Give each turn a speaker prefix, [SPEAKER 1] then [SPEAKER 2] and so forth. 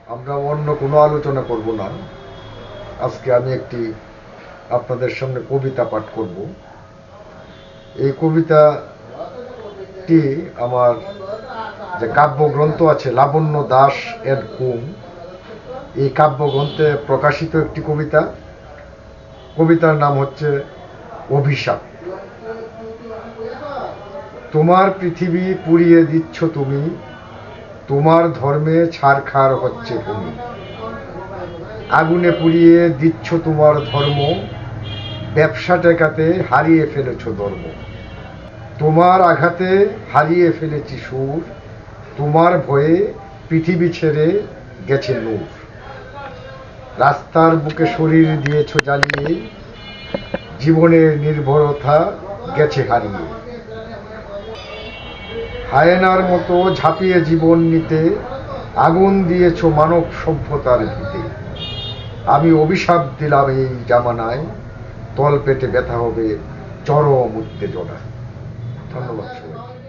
[SPEAKER 1] আমরা অন্য কোনো আলোচনা করব না। আজকে আমি একটি আপনাদের সামনে কবিতা পাঠ করব। এই কবিতাটি আমার যে কাব্যগ্রন্থ আছে লাবণ্য দাস এর কুম, এই কাব্যগ্রন্থে প্রকাশিত একটি কবিতা। কবিতার নাম হচ্ছে অভিশাপ। তোমার পৃথিবী পুড়িয়ে দিচ্ছ তুমি, তোমার ধর্মে ছারখার হচ্ছে ভূমি। আগুনে পুড়িয়ে দিচ্ছ তোমার ধর্ম, ব্যবসা টেকাতে হারিয়ে ফেলেছ ধর্ম। তোমার আঘাতে হারিয়ে ফেলেছি সুর, তোমার ভয়ে পৃথিবী ছেড়ে গেছে নূর। রাস্তার বুকে শরীর দিয়েছ জ্বালিয়ে, জীবনের নির্ভরতা গেছে হারিয়ে। হায়েনার মতো ঝাঁপিয়ে জীবন নিতে আগুন দিয়েছ মানব সভ্যতার ভিতে। আমি অভিশাপ দিলাম এই জামানায়, তল পেটে ব্যথা হবে চরম উত্তেজনা। ধন্যবাদ সবাইকে।